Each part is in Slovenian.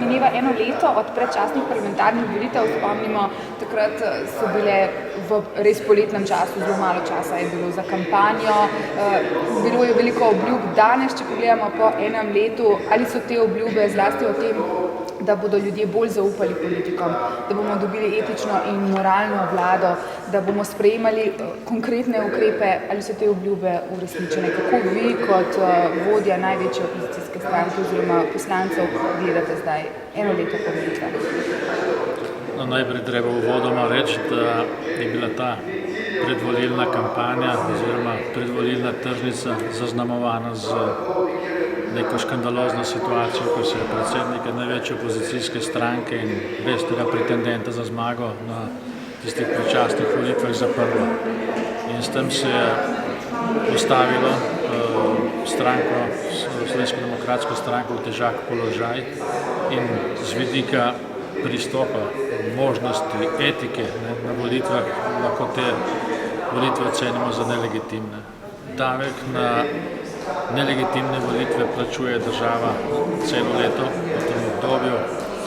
mineva eno leto od predčasnih parlamentarnih volitev, spomnimo, takrat so bile v res poletnem času, zelo malo časa je bilo za kampanjo, bilo je veliko obljub. Danes, če pogledamo po enem letu, ali so te obljube zlasti o tem, da bodo ljudje bolj zaupali politikom, da bomo dobili etično in moralno vlado, da bomo sprejemali konkretne ukrepe, ali so te obljube uresničene? Kako vi kot vodja največje opozicijske stranke oziroma poslancev gledate zdaj eno leto po volitvah? No, najprej treba uvodoma reči, da je bila ta predvolilna kampanja oziroma predvolilna tržnica zaznamovana z neko škandalozno situacijo, ko se je predsednik največje opozicijske stranke in resnega pretendenta za zmago na tistih predčasnih volitvah zaprlo. In s tem se je postavilo stranko, Slovensko demokratsko stranko v težak položaj in z vidika pristopa, možnosti, etike na volitvah lahko te volitve ocenimo za nelegitimne. Davek na nelegitimne volitve plačuje država celo leto v tem obdobju.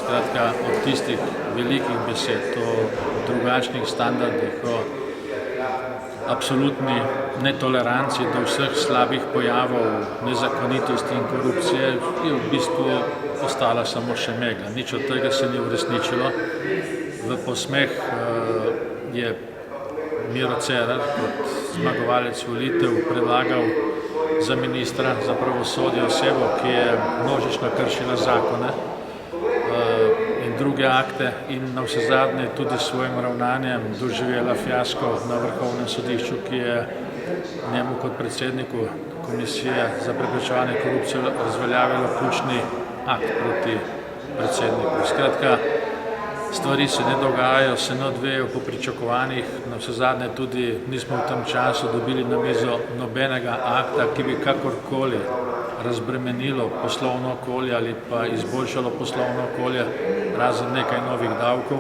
Skratka, od tistih velikih besed o drugačnih standardih, o absolutni netoleranci do vseh slabih pojavov, nezakonitosti in korupcije je v bistvu ostala samo še megla. Nič od tega se ni uresničilo. V posmeh je Miro Cerar kot zmagovalec volitev predlagal za ministra za pravosodje osebo, ki je množično kršila zakone in druge akte in navsezadnje tudi s svojim ravnanjem doživela fiasko na Vrhovnem sodišču, ki je njemu kot predsedniku Komisije za preprečevanje korupcije razveljavilo ključni akt proti predsedniku. Skratka, stvari se ne dogajajo, se ne odvijajo po pričakovanjih, navsezadnje tudi nismo v tem času dobili na mizo nobenega akta, ki bi kakorkoli razbremenilo poslovno okolje ali pa izboljšalo poslovno okolje, razen nekaj novih davkov.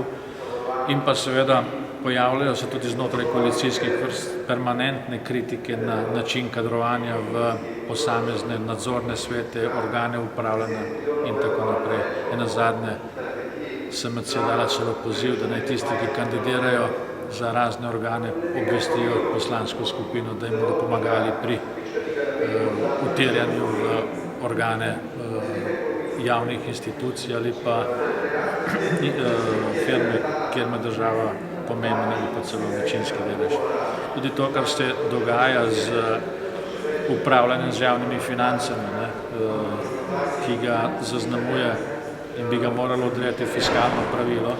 In pa seveda pojavljajo se tudi znotraj koalicijskih vrst permanentne kritike na način kadrovanja v posamezne nadzorne svete, organe upravljanja in tako naprej. In nazadnje SMC dala celo poziv, da naj tisti, ki kandidirajo za razne organe, obvestijo poslansko skupino, da jim bodo pomagali pri utirjanju v organe javnih institucij ali pa firme, kjer ima država pomemben ali pa celo večinski delež. Tudi to, kar se dogaja z upravljanjem z javnimi financami, ki ga zaznamuje in bi ga moralo odrejati fiskalno pravilo,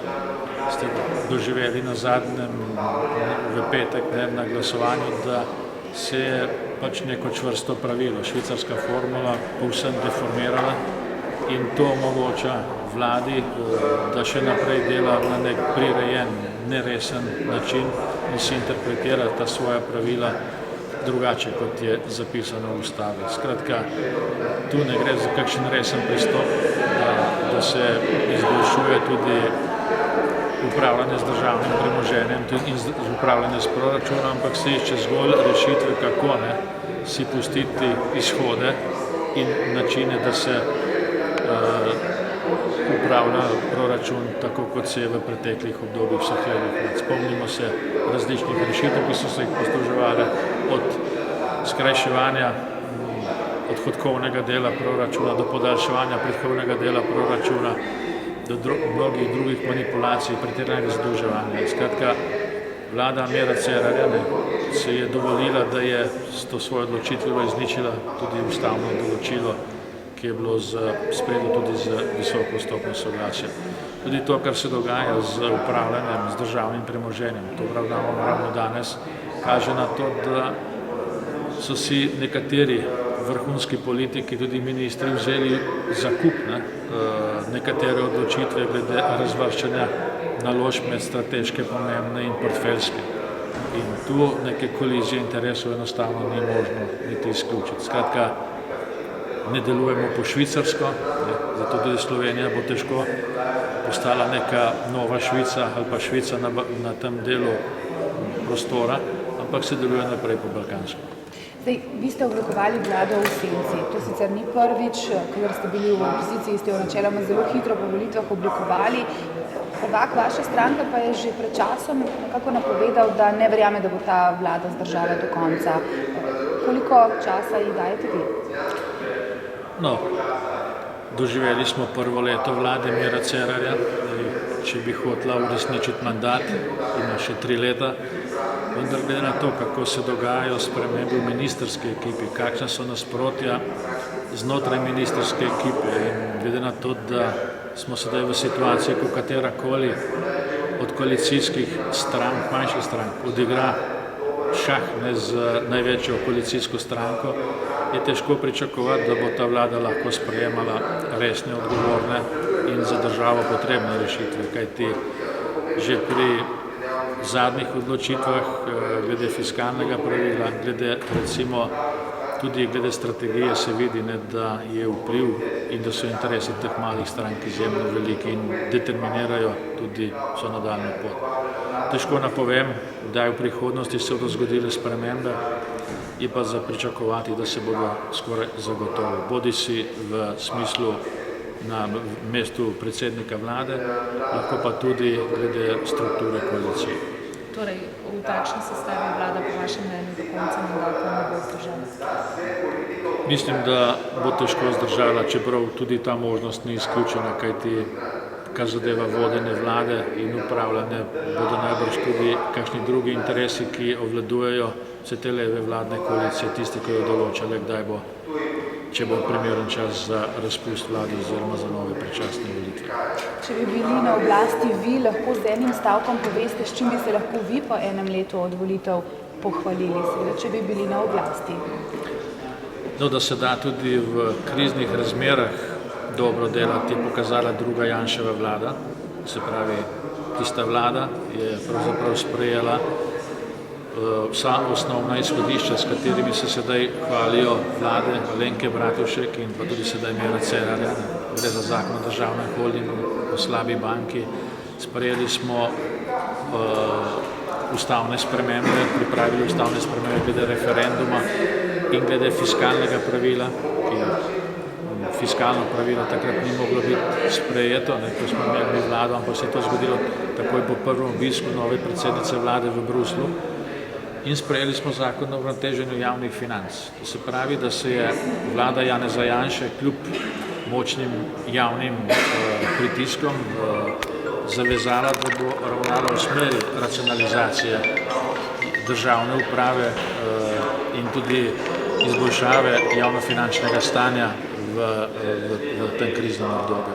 ste doživeli na zadnjem v petek na glasovanju, da se je pač neko čvrsto pravilo, švicarska formula, povsem deformirala in to omogoča vladi, da še naprej dela na nek prirejen, neresen način in si interpretira ta svoja pravila drugače, kot je zapisano v ustavi. Skratka, tu ne gre za kakšen resen pristop, da se izboljšuje tudi upravljanje z državnim premoženjem in upravljanje s proračunom, ampak se išče zgolj rešitve, kako si pustiti izhode in načine, da se upravlja proračun tako, kot se je v preteklih obdobjih vseh let. Spomnimo se različnih rešitev, ki so se jih posluževali od skrajševanja odhodkovnega dela proračuna do podaljševanja prihodkovnega dela proračuna do mnogih drugih manipulacij, pretiranega zadolževanja. Skratka, vlada Mira Cerarja se je dovolila, da je s to svojo odločitvijo izničila tudi ustavno določilo, ki je bilo sprejeto tudi z visoko stopnjo soglasja. Tudi to, kar se dogaja z upravljanjem, z državnim premoženjem, to obravnavamo ravno danes, kaže na to, da so si nekateri vrhunski politiki, tudi ministri, vzeli zakup nekatere odločitve glede razvrščanja naložb med strateške, pomembne in portfeljske. In tu neke kolizije interesov enostavno ni možno niti izključiti. Skratka, ne delujemo po švicarsko, zato tudi Slovenija bo težko postala neka nova Švica ali pa Švica na tem delu prostora, ampak se deluje naprej po balkansko. Zdaj, vi ste oblikovali vlado v senci. To sicer ni prvič, ker ste bili v opoziciji, ste jo načeloma zelo hitro po volitvah oblikovali. Prvak vaše stranke pa je že pred časom nekako napovedal, da ne verjame, da bo ta vlada zdržala do konca. Koliko časa ji dajete vi? No, doživeli smo prvo leto vlade Mira Cerarja. Če bi hotela uresničiti mandat, ima še 3 leta, vendar glede na to, kako se dogajajo spremembe v ministrski ekipi, kakšna so nasprotja znotraj ministrske ekipe in glede na to, da smo sedaj v situaciji, ko katerakoli od koalicijskih strank, manjših strank, odigra šah z največjo koalicijsko stranko, je težko pričakovati, da bo ta vlada lahko sprejemala resne, odgovorne in za državo potrebne rešitve, kajti že pri zadnjih odločitvah glede fiskalnega pravila, glede recimo tudi glede strategije se vidi, da je vpliv in da so interesi teh malih strank izjemno veliki in determinirajo tudi so nadaljnjo pot. Težko napovem, da je v prihodnosti se bodo zgodile spremembe, je pa za pričakovati, da se bodo skoraj zagotovo, bodisi v smislu na mestu predsednika vlade, lahko pa tudi glede strukture koalicije. Torej, v takšni sestavi vlada po vašem mnenju do konca mandata ne bo zdržala? Mislim, da bo težko zdržala, čeprav tudi ta možnost ni izključena, kajti kar zadeva vodenje vlade in upravljanje, bodo najbrž tudi kakšni drugi interesi, ki ovladujejo vse te leve vladne koalicije, tisti, ki jo določale, kdaj bo, če bo primeren čas za razpust vlade oziroma za nove predčasne volitve. Če bi bili na oblasti vi, lahko z enim stavkom poveste, s čim bi se lahko vi po enem letu od volitev pohvalili, seveda, če bi bili na oblasti? No, da se da tudi v kriznih razmerah dobro delati, pokazala druga Janševa vlada, se pravi, tista vlada je pravzaprav sprejela vsa osnovna izhodišča, s katerimi se sedaj hvalijo vlade Alenke Bratušek in pa tudi sedaj Mira Cerarja. Gre za zakon o državnem holdingu, o slabi banki. Sprejeli smo ustavne spremembe, pripravili ustavne spremembe glede referenduma in glede fiskalnega pravila, ki fiskalno pravilo takrat ni moglo biti sprejeto, ko smo imeli vlado, ampak se je to zgodilo takoj po prvem obisku nove predsednice vlade v Bruslju. In sprejeli smo zakon o uravnoteženju javnih financ. To se pravi, da se je vlada Janeza Janše kljub močnim javnim pritiskom zavezala, da bo ravnala v smeri racionalizacije državne uprave in tudi izboljšave javnofinančnega stanja v tem kriznem obdobju.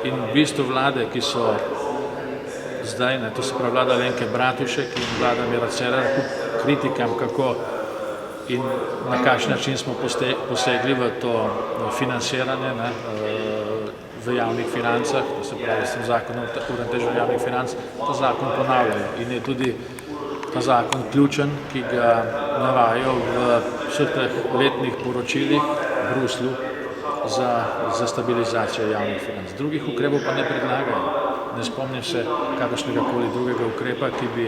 In v bistvu vlade, ki so zdaj, to se pravi vlada Alenke Bratušek in vlada Mira Cerarja, kritikam, kako in na kakšen način smo posegli v to financiranje v javnih financah, to se pravi s tem zakonom o uravnoteženju javnih financ, ta zakon ponavljajo in je tudi ta zakon ključen, ki ga navajajo v vseh teh letnih poročilih v Bruslju za stabilizacijo javnih financ. Drugih ukrepov pa ne predlagajo. Ne spomnim se kakršnega koli drugega ukrepa, ki bi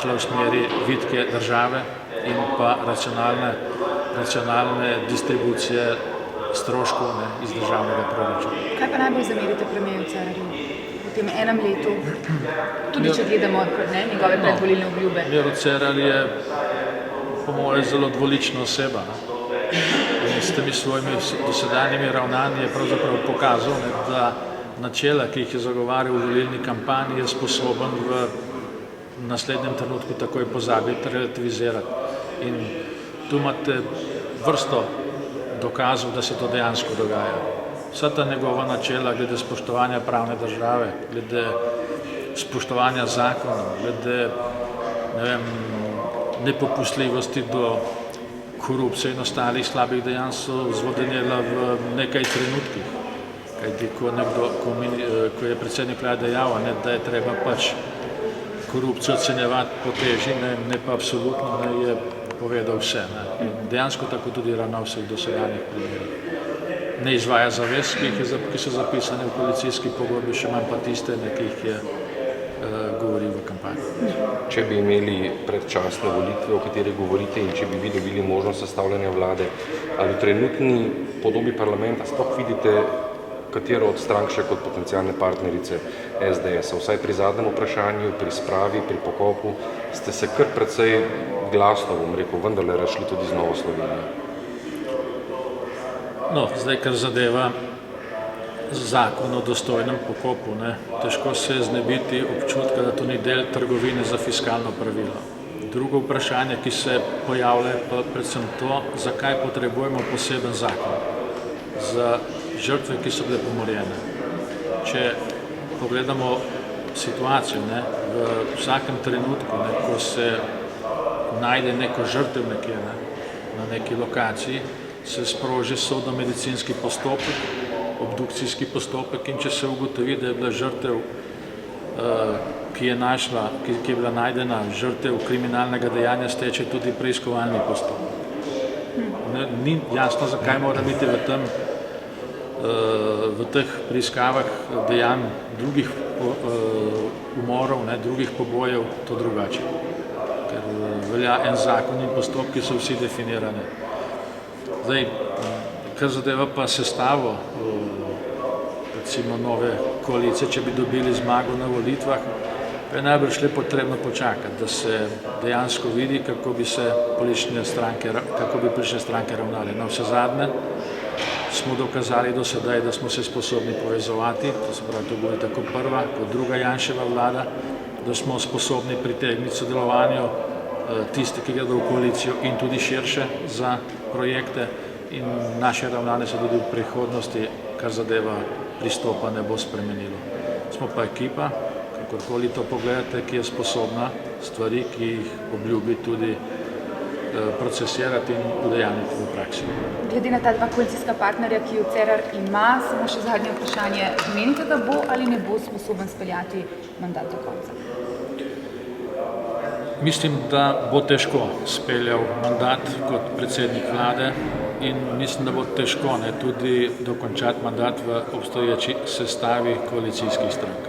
šla v smeri vitke države in pa racionalne distribucije stroškov iz državnega proračuna. Kaj pa najbolj zamerite premierju Cerarju v tem enem letu, tudi če gledamo njegove predvolilne obljube? Miro Cerar je po mojem zelo dvolična oseba. In s temi svojimi dosedanjimi ravnanji je pravzaprav pokazal, da načela, ki jih je zagovarjal v volilni kampanji, je sposoben v naslednjem trenutku takoj pozabiti, relativizirati. In tu imate vrsto dokazov, da se to dejansko dogaja. Vsa ta njegova načela glede spoštovanja pravne države, glede spoštovanja zakonov, glede nepopustljivosti do korupcije in ostalih slabih dejanj so zvodenela v nekaj trenutkih. Kajti, ko je predsednik vlade dejal, da je treba pač korupcijo ocenjevati po teži, ne pa absolutno, je povedal vse. In dejansko tako tudi ravnal vseh dosedanjih primerov. Ne izvaja zavez, ki so zapisane v koalicijski pogodbi, še manj pa tiste, ki jih je govoril v kampanji. Če bi imeli predčasne volitve, o katerih govorite, in če bi vi dobili možnost sestavljanja vlade, ali v trenutni podobi parlamenta sploh vidite katero od strank še kot potencialne partnerice SDS-a? Vsaj pri zadnjem vprašanju, pri spravi, pri pokopu ste se kar precej glasno, bom rekel, vendarle razšli tudi z Novo Slovenijo. No, zdaj, kar zadeva zakon o dostojnem pokopu, ne, težko se znebiti občutka, da to ni del trgovine za fiskalno pravilo. Drugo vprašanje, ki se pojavlja, je pa predvsem to, zakaj potrebujemo poseben zakon za žrtve, ki so bile pomorjene. Če pogledamo situacijo, ne, v vsakem trenutku, ne, ko se najde neko žrtev nekje, ne, na neki lokaciji, se sproži sodno-medicinski postopek, obdukcijski postopek, in če se ugotovi, da je bila žrtev, ki je bila najdena žrtev kriminalnega dejanja, steče tudi preiskovalni postopek. Ni jasno, zakaj mora biti v teh preiskavah dejanj drugih umorov, ne, drugih pobojev, to drugače. Ker velja en zakon in postopki so vsi definirani. Zdaj, kar zadeva pa sestavo recimo nove koalicije, če bi dobili zmago na volitvah, pa je najbrž le potrebno počakati, da se dejansko vidi, kako bi politične stranke ravnale. Na vse zadnje smo dokazali do sedaj, da smo se sposobni povezovati, to se pravi, to bo tako prva kot druga Janševa vlada, da smo sposobni pritegniti sodelovanju tiste, ki gredo v koalicijo in tudi širše za projekte, in naše ravnanje se tudi v prihodnosti, kar zadeva pristopa, ne bo spremenilo. Smo pa ekipa, kakorkoli to pogledate, ki je sposobna stvari, ki jih obljubi, tudi procesirati in udejanjiti v praksi. Glede na ta dva koalicijska partnerja, ki jo Cerar ima, samo še zadnje vprašanje. Menite, da bo ali ne bo sposoben speljati mandat do konca? Mislim, da bo težko speljal mandat kot predsednik vlade, in mislim, da bo težko tudi dokončati mandat v obstoječi sestavi koalicijskih strank.